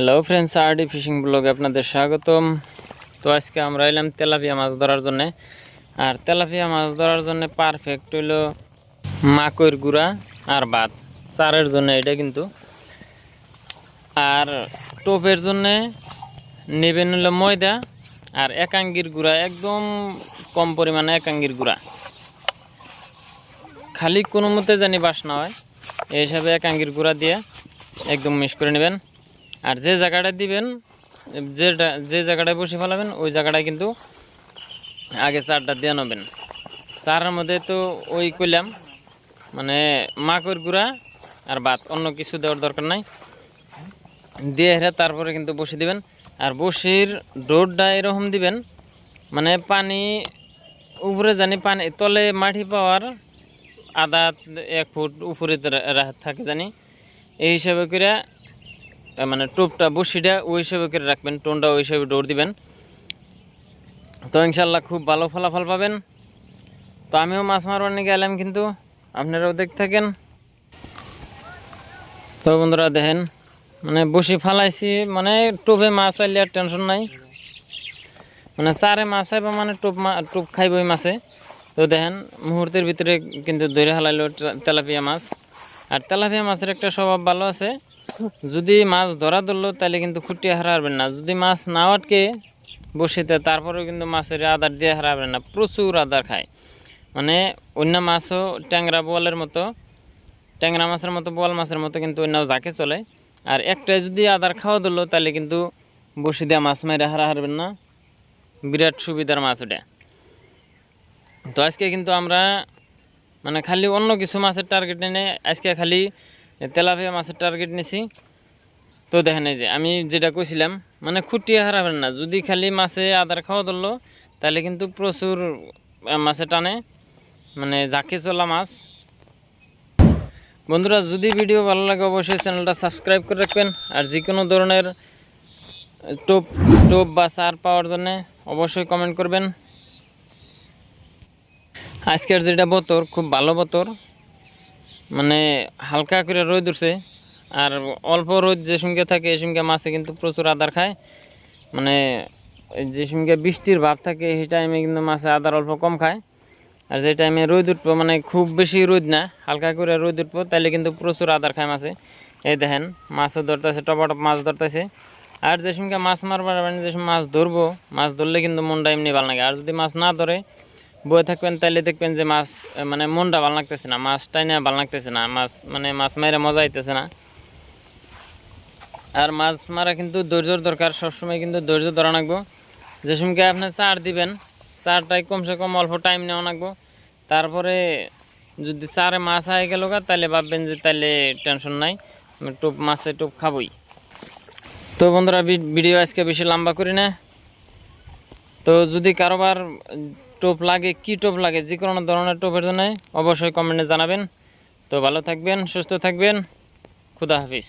Hello friends, RD fishing ব্লগে আপনাদের স্বাগতম। তো আজকে আমরা এলাম তেলাপিয়া মাছ ধরার জন্য। আর তেলাপিয়া মাছ ধরার জন্য পারফেক্ট হইল মাকইর গুঁড়া আর ভাত চারের জন্য এটা কিন্তু। আর টোপের জন্য নেবেন হলো ময়দা আর একাঙ্গির গুঁড়া, একদম কম পরিমাণে একাঙ্গির গুঁড়া, খালি কোনো মতে জানি বাস না হয় এই হিসাবে একাঙ্গির গুঁড়া দিয়ে একদম মিক্স করে নেবেন। আর যে জায়গাটা দিবেন, যে জায়গাটায় বসে ফেলাবেন ওই জায়গাটায় কিন্তু আগে চারটা দিয়ে নেবেন। চারের মধ্যে তো ওই কইলাম মানে মাকইর গুঁড়া আর ভাত, অন্য কিছু দেওয়ার দরকার নাই। দিয়ে হেরে তারপরে কিন্তু বসে দিবেন। আর বসির ডোরটা এরকম দিবেন মানে পানি উপরে জানি, পানি তলে মাটি পাওয়ার আধা 1 ফুট উপরে থাকে জানি, এই হিসাবে করে মানে টোপটা বসিটা ওই হিসাবে করে রাখবেন, টোনটা ওই হিসাবে দৌড় দিবেন। তো ইনশাল্লাহ খুব ভালো ফলাফল পাবেন। তো আমিও মাছ মারবার নিয়ে গেলাম, কিন্তু আপনারাও দেখতে থাকেন। তো বন্ধুরা দেখেন, মানে বসি ফালাইছি, মানে টোপে মাছ আইলে আর টেনশন নাই, মানে চারে মাছ আইব মানে টোপ খাইব ওই মাছে। তো দেখেন মুহূর্তের ভিতরে কিন্তু ধরে হালাইলো তেলাপিয়া মাছ। আর তেলাপিয়া মাছের একটা স্বভাব ভালো আছে, যদি মাছ ধরা ধরলো তাহলে কিন্তু খুঁটিয়ে হারাবেন না। যদি মাছ না আটকে বসিতে তারপরেও কিন্তু মাছের আদার দিয়ে হারাবেন না, প্রচুর আদার খায়। মানে অন্য মাছও ট্যাংরা বোয়ালের মতো, ট্যাংরা মাছের মতো, বোয়াল মাছের মতো কিন্তু অন্য যাকে চলে। আর একটাই যদি আদার খাওয়া ধরলো তাহলে কিন্তু বসি দেওয়া মাছ মেরে হারাবেন না, বিরাট সুবিধার মাছ ওটা। তো আজকে কিন্তু আমরা মানে খালি অন্য কিছু মাছের টার্গেট নেই, আজকে খালি তেলাপিয়া মাছের টার্গেট নিছি। তো দেখেন এই যে আমি যেটা কইছিলাম, মানে খুঁটিয়ে হারাবেন না। যদি খালি মাছে আদার খাওয়া ধরলো তাহলে কিন্তু প্রচুর মাছে টানে, মানে যাকে চলা মাছ। বন্ধুরা যদি ভিডিও ভালো লাগে অবশ্যই চ্যানেলটা সাবস্ক্রাইব করে রাখবেন। আর যে কোনো ধরনের টোপ বা চার পাওয়ার জন্য অবশ্যই কমেন্ট করবেন। আজকের যেটা বতর, খুব ভালো বতর, মানে হালকা করে রোদ উঠছে। আর অল্প রোদ যে সঙ্গে থাকে এই সঙ্গে মাছে কিন্তু প্রচুর আদার খায়। মানে যে সঙ্গে বৃষ্টির ভাব থাকে সেই টাইমে কিন্তু মাছে আদার অল্প কম খায়। আর যে টাইমে রোদ উঠবো, মানে খুব বেশি রোদ না, হালকা করে রোদ উঠবো, তাহলে কিন্তু প্রচুর আদার খায় মাছে। এই দেখেন মাছও ধরতেছে, টপাটপ মাছ ধরতেছে। আর যে সঙ্গে মাছ মারবার মানে যে মাছ ধরবো, মাছ ধরলে কিন্তু মনটা এমনি ভালো লাগে। আর যদি মাছ না ধরে বয়ে থাকবেন তাহলে দেখবেন যে মাছ মানে মনটা ভালো লাগতেছে না, মাছটাই না ভালো লাগতেছে না, মাছ মেরে মজা হইতেছে না। আর মাছ মারা কিন্তু ধৈর্যর দরকার, সবসময় কিন্তু ধৈর্য ধরা রাখবো। যে সঙ্গে আপনি চার দিবেন, চারটায় কমসে কম অল্প টাইম নেওয়া রাখবো। তারপরে যদি চারে মাছ হয়ে গেল তাহলে ভাববেন যে তাহলে টেনশন নাই, মাছে টোপ খাবই। তো বন্ধুরা ভিডিও আজকে বেশি লম্বা করি না। তো যদি কারোবার টোপ লাগে, কি টোপ লাগে, যে কোনো ধরনের টোপের জন্য অবশ্যই কমেন্টে জানাবেন। তো ভালো থাকবেন, সুস্থ থাকবেন, খুদা হাফিজ।